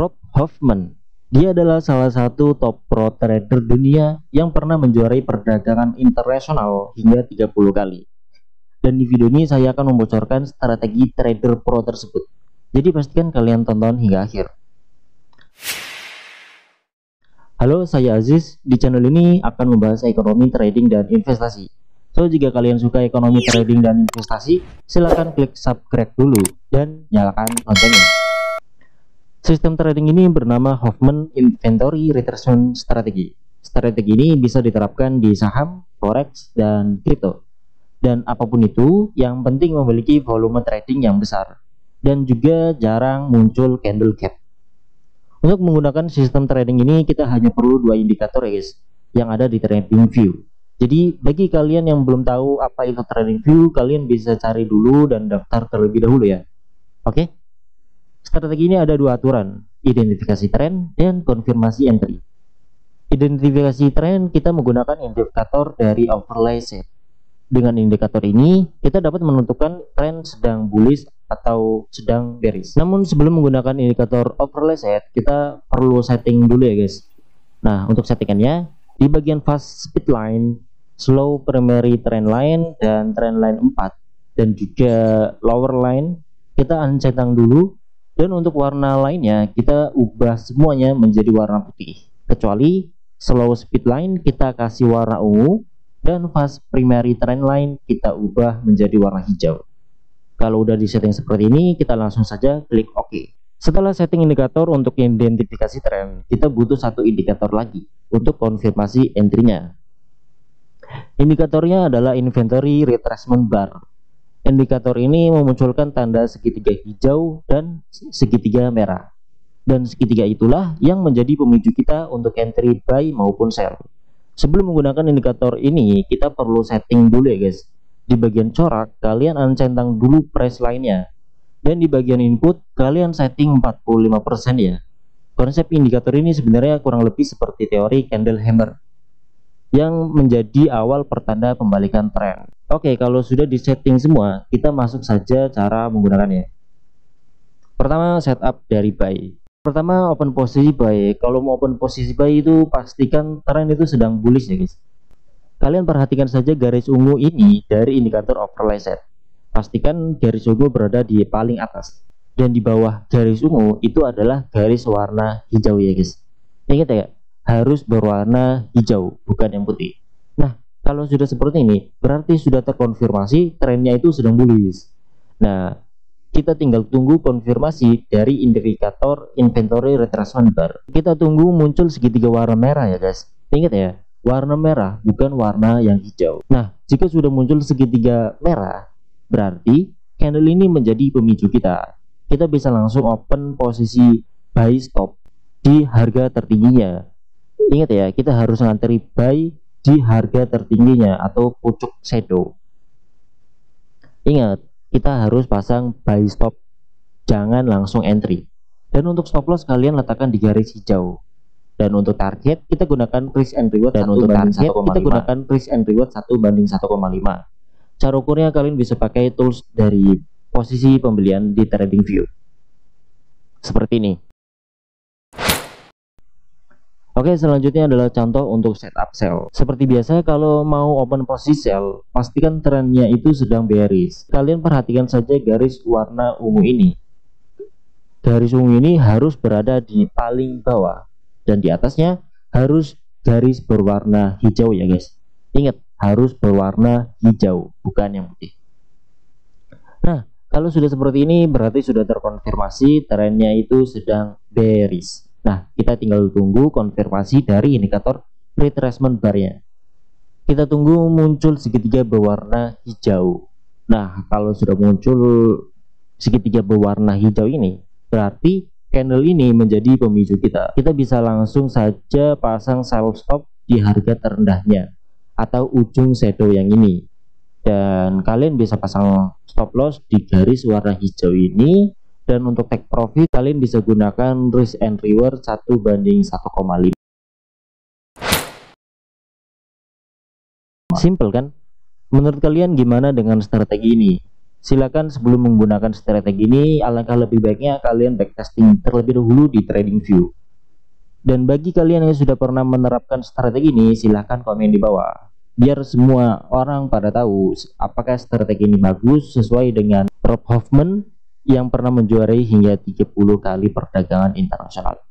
Rob Hoffman. Dia adalah salah satu top pro trader dunia yang pernah menjuarai perdagangan internasional hingga 30 kali. Dan di video ini saya akan membocorkan strategi trader pro tersebut. Jadi pastikan kalian tonton hingga akhir. Halo, saya Aziz. Di channel ini akan membahas ekonomi, trading, dan investasi. So, jika kalian suka ekonomi, trading, dan investasi, silahkan klik subscribe dulu dan nyalakan loncengnya. Sistem trading ini bernama Hoffman Inventory Retracement Strategy. Strategi ini bisa diterapkan di saham, forex, dan kripto. Dan apapun itu, yang penting memiliki volume trading yang besar dan juga jarang muncul candle gap. Untuk menggunakan sistem trading ini, kita hanya perlu dua indikator ya guys, yang ada di TradingView. Jadi bagi kalian yang belum tahu apa itu TradingView, kalian bisa cari dulu dan daftar terlebih dahulu ya. Oke. Strategi ini ada dua aturan, identifikasi tren dan konfirmasi entry. Identifikasi tren kita menggunakan indikator dari overlay set. Dengan indikator ini, kita dapat menentukan tren sedang bullish atau sedang bearish. Namun sebelum menggunakan indikator overlay set, kita perlu setting dulu ya guys. Nah, untuk settingannya, di bagian fast speed line, slow primary trend line, dan trend line 4, dan juga lower line, kita uncentang dulu. Dan untuk warna lainnya, kita ubah semuanya menjadi warna putih. Kecuali slow speed line kita kasih warna ungu, dan fast primary trend line kita ubah menjadi warna hijau. Kalau udah di setting seperti ini, kita langsung saja klik OK. Setelah setting indikator untuk identifikasi tren, kita butuh satu indikator lagi untuk konfirmasi entry-nya. Indikatornya adalah Inventory Retracement Bar. Indikator ini memunculkan tanda segitiga hijau dan segitiga merah. Dan segitiga itulah yang menjadi pemicu kita untuk entry buy maupun sell. Sebelum menggunakan indikator ini, kita perlu setting dulu ya guys. Di bagian corak, kalian uncentang dulu price line-nya. Dan di bagian input, kalian setting 45% ya. Konsep indikator ini sebenarnya kurang lebih seperti teori candle hammer, yang menjadi awal pertanda pembalikan tren. Oke, kalau sudah di setting semua, kita masuk saja cara menggunakannya. Pertama, setup dari buy. Pertama, open posisi buy. Kalau mau open posisi buy itu pastikan tren itu sedang bullish ya guys. Kalian perhatikan saja garis ungu ini dari indikator overlay set. Pastikan garis ungu berada di paling atas. Dan di bawah garis ungu itu adalah garis warna hijau ya guys. Ingat ya, harus berwarna hijau, bukan yang putih. Nah, kalau sudah seperti ini, berarti sudah terkonfirmasi trennya itu sedang bullish. Nah, kita tinggal tunggu konfirmasi dari indikator Inventory Retracement Bar. Kita tunggu muncul segitiga warna merah ya guys. Ingat ya, warna merah bukan warna yang hijau. Nah, jika sudah muncul segitiga merah, berarti candle ini menjadi pemicu kita. Kita bisa langsung open posisi buy stop di harga tertingginya. Ingat ya, kita harus ngantri buy di harga tertingginya atau pucuk shadow. Ingat, kita harus pasang buy stop, jangan langsung entry. Dan untuk stop loss kalian letakkan di garis hijau. Dan untuk target kita gunakan risk and reward 1/1,5. Cara ukurnya kalian bisa pakai tools dari posisi pembelian di TradingView. Seperti ini. Oke, selanjutnya adalah contoh untuk setup sell. Seperti biasa, kalau mau open posisi sell, pastikan trennya itu sedang bearish. Kalian perhatikan saja garis warna ungu ini. Garis ungu ini harus berada di paling bawah, dan di atasnya harus garis berwarna hijau ya guys. Ingat, harus berwarna hijau, bukan yang putih. Nah, kalau sudah seperti ini, berarti sudah terkonfirmasi trennya itu sedang bearish. Nah, kita tinggal tunggu konfirmasi dari indikator retracement bar-nya. Kita tunggu muncul segitiga berwarna hijau. Nah, kalau sudah muncul segitiga berwarna hijau ini, berarti candle ini menjadi pemicu kita. Kita bisa langsung saja pasang sell stop di harga terendahnya atau ujung shadow yang ini. Dan kalian bisa pasang stop loss di garis warna hijau ini. Dan untuk take profit kalian bisa gunakan risk and reward 1/1,5. Simple kan? Menurut kalian gimana dengan strategi ini? Silakan sebelum menggunakan strategi ini, alangkah lebih baiknya kalian backtesting terlebih dahulu di TradingView. Dan bagi kalian yang sudah pernah menerapkan strategi ini, silahkan komen di bawah. Biar semua orang pada tahu apakah strategi ini bagus sesuai dengan Rob Hoffman yang pernah menjuarai hingga 30 kali perdagangan internasional.